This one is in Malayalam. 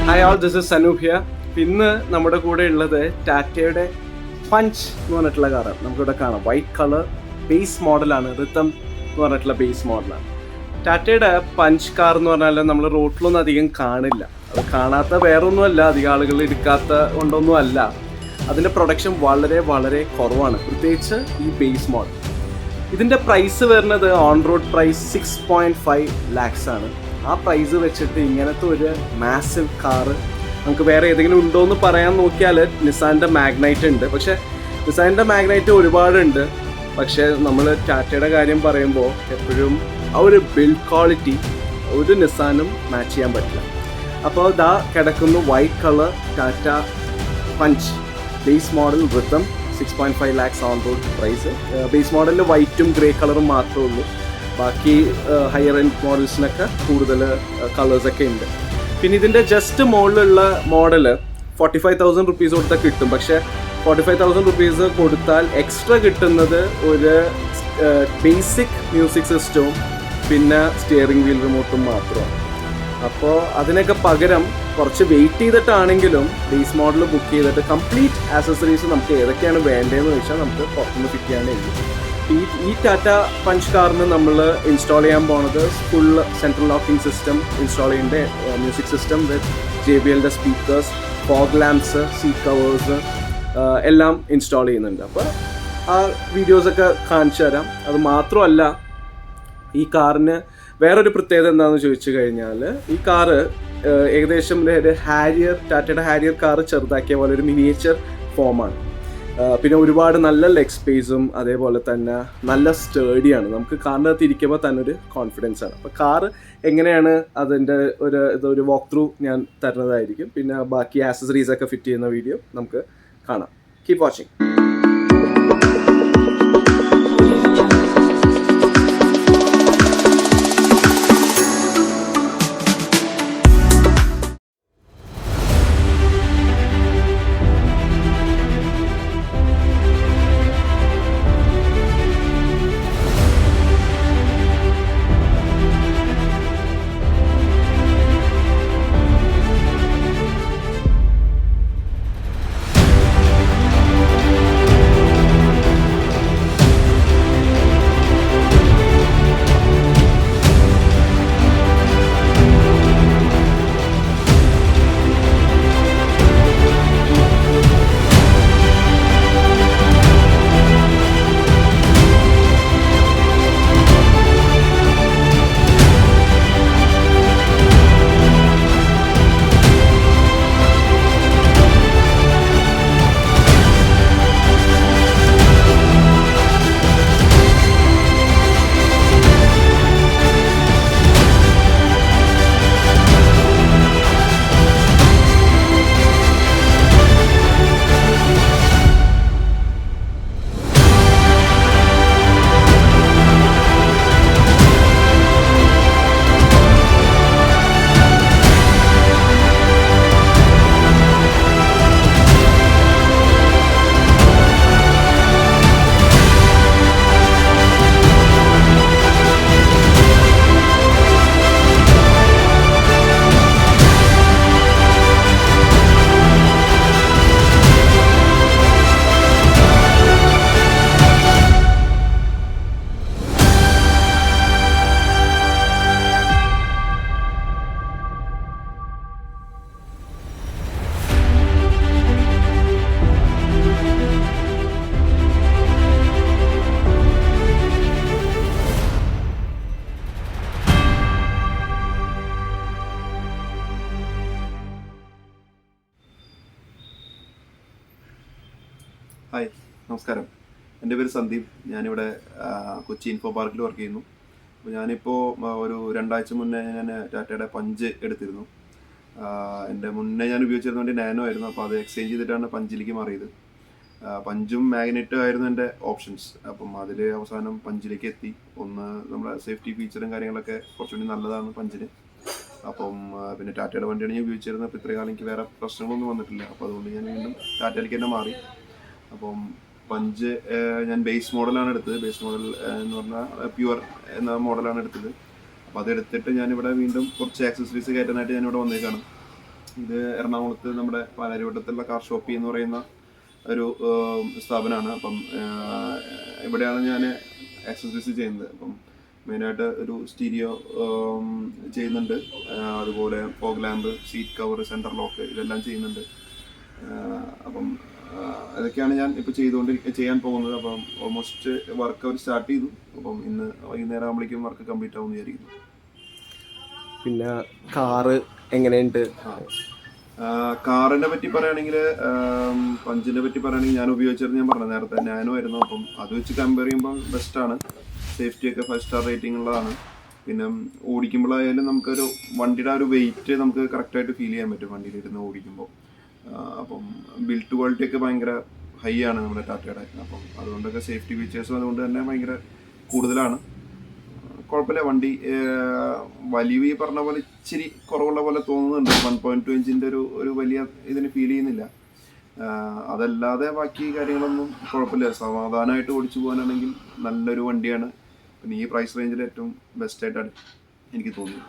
Hi all, this is Sanoob here. ഇന്ന് നമ്മുടെ കൂടെ ഉള്ളത് ടാറ്റയുടെ പഞ്ച് എന്ന് പറഞ്ഞിട്ടുള്ള കാറാണ്. നമുക്കിവിടെ കാണാം വൈറ്റ് കളർ ബേസ് മോഡലാണ്, റിത്തം എന്ന് പറഞ്ഞിട്ടുള്ള ബേസ് മോഡലാണ്. ടാറ്റയുടെ പഞ്ച് കാർ എന്ന് പറഞ്ഞാൽ നമ്മൾ റോട്ടിലൊന്നും അധികം കാണില്ല. അത് കാണാത്ത വേറൊന്നുമല്ല, അധികം ആളുകൾ എടുക്കാത്ത കൊണ്ടൊന്നും അല്ല. അതിൻ്റെ പ്രൊഡക്ഷൻ വളരെ വളരെ കുറവാണ്, പ്രത്യേകിച്ച് ഈ ബേസ് മോഡൽ. ഇതിൻ്റെ പ്രൈസ് വരുന്നത് ഓൺ റോഡ് പ്രൈസ് 6.5 lakhs ആണ്. ആ പ്രൈസ് വെച്ചിട്ട് ഇങ്ങനത്തെ ഒരു മാസീവ് കാറ് നമുക്ക് വേറെ ഏതെങ്കിലും ഉണ്ടോ എന്ന് പറയാൻ നോക്കിയാൽ നിസാൻ്റെ മാഗ്നൈറ്റ് ഉണ്ട്. പക്ഷേ നിസാൻ്റെ മാഗ്നൈറ്റ് ഒരുപാടുണ്ട്. പക്ഷേ നമ്മൾ ടാറ്റയുടെ കാര്യം പറയുമ്പോൾ എപ്പോഴും ആ ഒരു ബിൽഡ് ക്വാളിറ്റി ഒരു നിസാനും മാച്ച് ചെയ്യാൻ പറ്റില്ല. അപ്പോൾ ഇതാ കിടക്കുന്നു white colour Tata Punch base model വൃത്തം 6.5 lakhs on road price. Base മോഡലിൽ വൈറ്റും ഗ്രേ കളറും മാത്രമേ ഉള്ളൂ. ബാക്കി ഹയർ എൻഡ് മോഡൽസിനൊക്കെ കൂടുതൽ കളേഴ്സൊക്കെ ഉണ്ട്. പിന്നെ ഇതിൻ്റെ ജസ്റ്റ് മുകളിലുള്ള മോഡല് 45,000 rupees കൊടുത്താൽ കിട്ടും. പക്ഷേ 45,000 rupees കൊടുത്താൽ എക്സ്ട്രാ കിട്ടുന്നത് ഒരു ബേസിക് മ്യൂസിക് സിസ്റ്റവും പിന്നെ സ്റ്റിയറിംഗ് വീൽ റിമോട്ടും മാത്രമാണ്. അപ്പോൾ അതിനൊക്കെ പകരം കുറച്ച് വെയിറ്റ് ചെയ്തിട്ടാണെങ്കിലും ബേസ് മോഡൽ ബുക്ക് ചെയ്തിട്ട് കംപ്ലീറ്റ് ആക്സസറീസ് നമുക്ക് ഏതൊക്കെയാണ് വേണ്ടതെന്ന് വെച്ചാൽ നമുക്ക് പുറത്തുനിന്ന് ഫിറ്റ് ചെയ്യാനായിരിക്കും. ഈ ടാറ്റ പഞ്ച് കാറിന് നമ്മൾ ഇൻസ്റ്റാൾ ചെയ്യാൻ പോണത് full central locking system install ചെയ്യേണ്ട, music system with JBL speakers, fog lamps, seat covers എല്ലാം ഇൻസ്റ്റാൾ ചെയ്യുന്നുണ്ട്. അപ്പോൾ ആ വീഡിയോസൊക്കെ കാണിച്ചു തരാം. അത് മാത്രമല്ല, ഈ കാറിന് വേറൊരു പ്രത്യേകത എന്താണെന്ന് ചോദിച്ചു കഴിഞ്ഞാൽ ഈ കാറ് ഏകദേശം ഒരു ടാറ്റയുടെ ഹാരിയർ കാറ് ചെറുതാക്കിയ പോലെ ഒരു മിനിയേച്ചർ ഫോമാണ്. പിന്നെ ഒരുപാട് നല്ല ലെഗ് സ്പേസും അതേപോലെ തന്നെ നല്ല സ്റ്റേഡിയാണ്. നമുക്ക് കാറിനകത്ത് ഇരിക്കുമ്പോൾ തന്നെ ഒരു കോൺഫിഡൻസ് ആണ്. അപ്പോൾ കാറ് എങ്ങനെയാണ് അതിൻ്റെ ഇതൊരു വാക്ക് ത്രൂ ഞാൻ തരുന്നതായിരിക്കും. പിന്നെ ബാക്കി ആക്സസറീസ് ഒക്കെ ഫിറ്റ് ചെയ്യുന്ന വീഡിയോ നമുക്ക് കാണാം. Keep watching. ഹായ്, നമസ്കാരം. എൻ്റെ പേര് സന്ദീപ്. ഞാനിവിടെ കൊച്ചി ഇൻഫോ പാർക്കിൽ വർക്ക് ചെയ്യുന്നു. അപ്പോൾ ഞാനിപ്പോൾ ഒരു 2 ആഴ്ച മുന്നേ ഞാൻ ടാറ്റയുടെ പഞ്ച് എടുത്തിരുന്നു. എൻ്റെ മുന്നേ ഞാൻ ഉപയോഗിച്ചിരുന്ന വേണ്ടി നാനോ ആയിരുന്നു. അപ്പോൾ അത് എക്സ്ചേഞ്ച് ചെയ്തിട്ടാണ് പഞ്ചിലേക്ക് മാറിയത്. പഞ്ചും മാഗ്നറ്റും ആയിരുന്നു എൻ്റെ ഓപ്ഷൻസ്. അപ്പം അതിൽ അവസാനം പഞ്ചിലേക്ക് എത്തി. ഒന്ന് നമ്മുടെ സേഫ്റ്റി ഫീച്ചറും കാര്യങ്ങളൊക്കെ കുറച്ചുകൂടി നല്ലതാണ് പഞ്ചിന്. അപ്പം പിന്നെ ടാറ്റയുടെ വണ്ടിയാണ് ഞാൻ ഉപയോഗിച്ചിരുന്നത്. അപ്പോൾ ഇത്രയും കാലം എനിക്ക് വേറെ പ്രശ്നങ്ങളൊന്നും വന്നിട്ടില്ല. അപ്പോൾ അതുകൊണ്ട് ഞാൻ വീണ്ടും ടാറ്റയിലേക്ക് തന്നെ മാറി. അപ്പം പഞ്ച് ഞാൻ ബേസ് മോഡലാണ് എടുത്തത്. ബേസ് മോഡൽ എന്ന് പറഞ്ഞാൽ പ്യുവർ എന്ന മോഡലാണ് എടുത്തത്. അപ്പോൾ അതെടുത്തിട്ട് ഞാനിവിടെ വീണ്ടും കുറച്ച് ആക്സസറീസ് കയറ്റാനായിട്ട് ഞാനിവിടെ വന്നേക്കാണ്. ഇത് എറണാകുളത്ത് നമ്മുടെ പാലാരിവട്ടത്തുള്ള കാർ ഷോപ്പി എന്ന് പറയുന്ന ഒരു സ്ഥാപനമാണ്. അപ്പം ഇവിടെയാണ് ഞാൻ ആക്സസറീസ് ചെയ്യുന്നത്. അപ്പം മെയിനായിട്ട് ഒരു സ്റ്റീരിയോ ചെയ്യുന്നുണ്ട്, അതുപോലെ fog lamp, seat cover, centre lock ഇതെല്ലാം ചെയ്യുന്നുണ്ട്. അപ്പം അതൊക്കെയാണ് ഞാൻ ഇപ്പോൾ ചെയ്യാൻ പോകുന്നത്. അപ്പം ഓൾമോസ്റ്റ് വർക്ക് അവർ സ്റ്റാർട്ട് ചെയ്തു. അപ്പം ഇന്ന് വൈകുന്നേരം ആകുമ്പോഴേക്കും വർക്ക് കംപ്ലീറ്റ് ആവുമെന്ന് വിചാരിക്കുന്നു. പിന്നെ കാറ് എങ്ങനെയുണ്ട്? കാറിനെ പറ്റി പറയുകയാണെങ്കിൽ, പഞ്ചിനെ പറ്റി പറയുകയാണെങ്കിൽ ഞാൻ ഉപയോഗിച്ചത് ഞാൻ പറഞ്ഞു നേരത്തെ നാനോ ആയിരുന്നു. അപ്പം അത് വെച്ച് കമ്പയർ ചെയ്യുമ്പോൾ ബെസ്റ്റാണ്. സേഫ്റ്റിയൊക്കെ 5 സ്റ്റാർ റേറ്റിംഗ് ഉള്ളതാണ്. പിന്നെ ഓടിക്കുമ്പോഴായാലും നമുക്കൊരു വണ്ടിയുടെ ആ ഒരു വെയിറ്റ് നമുക്ക് കറക്റ്റായിട്ട് ഫീൽ ചെയ്യാൻ പറ്റും വണ്ടിയിലിരുന്ന് ഓടിക്കുമ്പോൾ. അപ്പം ബിൽഡ് ക്വാളിറ്റി ഒക്കെ ഭയങ്കര ഹൈ ആണ് നമ്മുടെ ടാറ്റയുടെ. അപ്പം അതുകൊണ്ടൊക്കെ സേഫ്റ്റി ഫീച്ചേഴ്സും അതുകൊണ്ട് തന്നെ ഭയങ്കര കൂടുതലാണ്. കുഴപ്പമില്ല. വണ്ടി വലിയ ഈ പറഞ്ഞ പോലെ ഇച്ചിരി കുറവുള്ള പോലെ തോന്നുന്നുണ്ട്. 1.2 ഇഞ്ചിൻ്റെ ഒരു വലിയ ഇതിന് ഫീൽ ചെയ്യുന്നില്ല. അതല്ലാതെ ബാക്കി കാര്യങ്ങളൊന്നും കുഴപ്പമില്ല. സമാധാനമായിട്ട് ഓടിച്ചു പോകാനാണെങ്കിൽ നല്ലൊരു വണ്ടിയാണ്. പിന്നെ ഈ പ്രൈസ് റേഞ്ചിൽ ഏറ്റവും ബെസ്റ്റായിട്ടാണ് എനിക്ക് തോന്നിയത്.